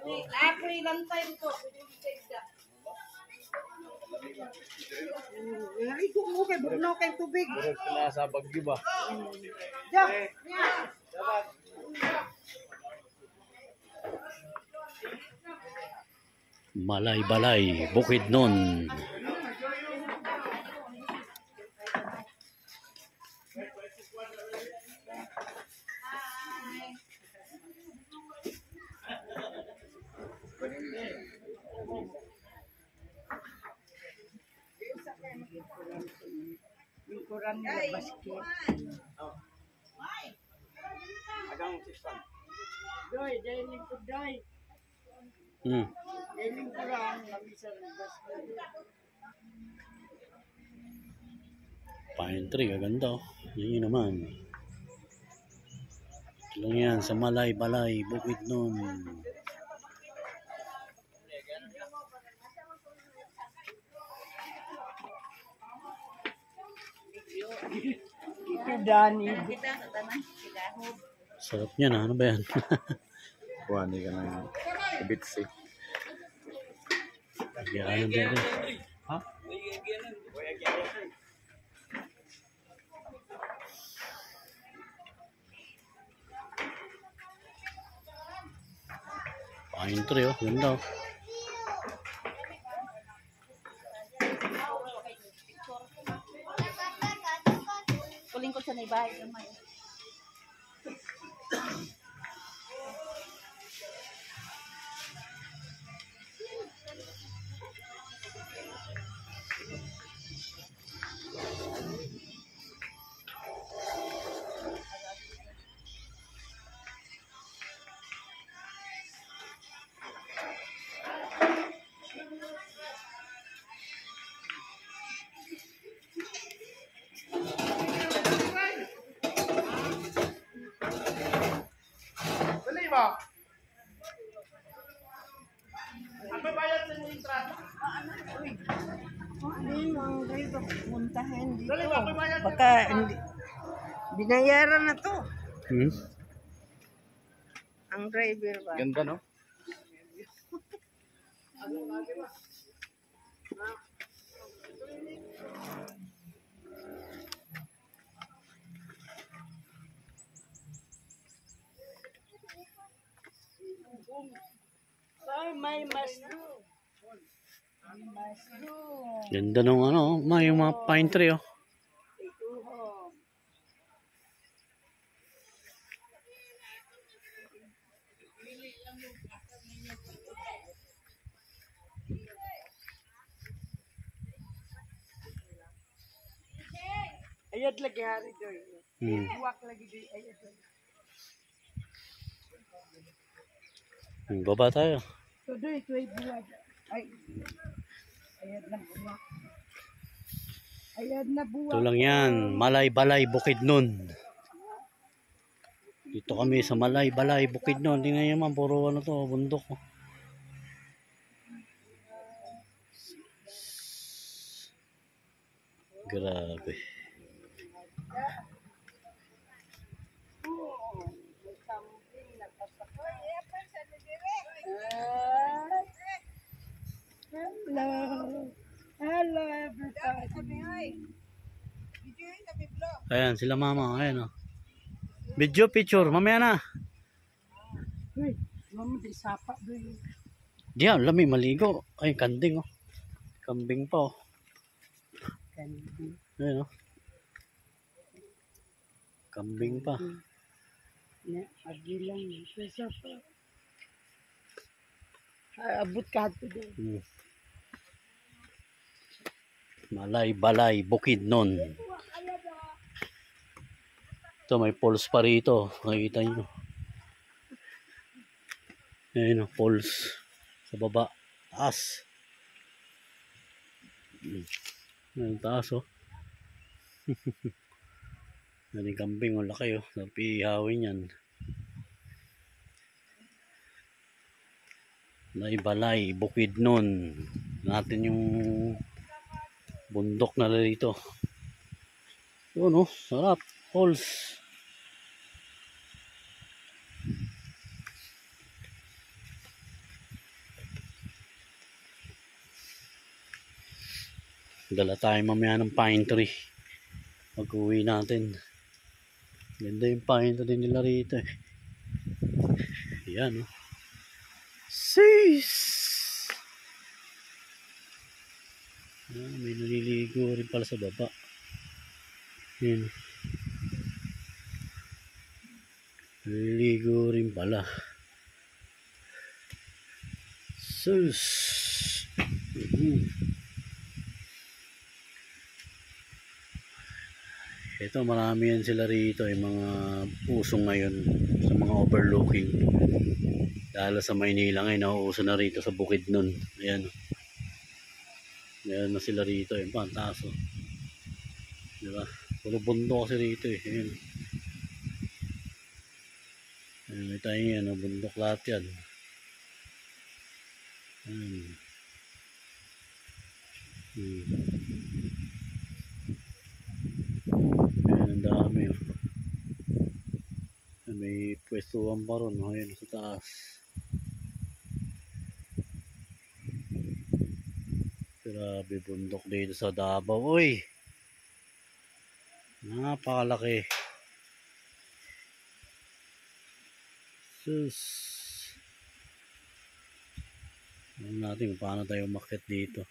Lapre lang tayo ko. Narigo mo kay Bruno kay tubig. Burot ka na sa bagyo ba? Diyan. Malay-balay, Bukidnon. Lingkuran mo basket. Agang sistem. Doy, dahil lingkod doy. Dahil lingkuran, mabisa ng basket. Pine tree, gaganda oh. Yun naman. Ito lang yan, sa Malay-balay, Bukidnon. Ito Dani. Sarap niyan, ano ba yan? Kuhani ka na ibitsi. Yan, din. Ha? Pine tree oh, ganda oh. Kuling ko sa naibay. Dali ba? Ano bayad sa inyong entrada? Ano ang driver puntahan dito? Dali ba? Bayad sa Baka hindi. Binayaran na to. Ang driver ba? Ganda no? Ay, may masdo. May masdo. Ganda nung ano, may mga pine tree oh. Ito ho. Ayad lagi hari doy. Buwak lagi doy. Ayad doy. Baba tayo. So doy, ito ay buwag. Ay. Ayad na buwak. Ayad na buwak. Ito lang yan, Malay-balay, Bukidnon. Dito kami sa Malay-balay, Bukidnon. Tingnan nyo man, puro ano to, bundok oh. Grabe. Hello. Hello everybody. Ayan, sila mama, ayan oh. Video picture, mamaya na. Uy, mama di sapa doy. Diyan, lami maligo. Ay, kanding oh. Kambing pa oh. Kanding. Ayan oh. Kambing pa. Na, agilang sa sapa. Abot ka ito doy. Malay-balay, Bukidnon. Ito, may falls pa rito. Makikita nyo. Ayan o, falls. Sa baba. Taas. Ayan, taas o. Ayan yung kambing o, laki o. Napihawin yan. Malay-balay, Bukidnon. Natin yung bundok na dito. Yun o, sarap. Falls. Dala tayo mamaya ng pine tree. Pag-uwi natin. Ganda yung pine tree nila rito eh. Yan oh. Sis! May naliligo rin pala sa baba. Yan. Naliligo rin pala. Sus! Ito marami yan sila rito yung mga usong ngayon sa mga overlooking. Dahil sa Maynila ngayon nauuso na rito sa bukid nun. Ayan. Ayan na sila rito yung pantaso. Diba? Puro bundok kasi rito eh. Ayan. Ayan, may tayo yan. Bundok lahat yan. Ayan. Ayan ang dami oh. May pwestuhan pa ron oh. Ayan sa taas. Grabe bundok dito sa Davao. Uy! Napakalaki. Sus! Alam natin kung paano tayo umakyat dito.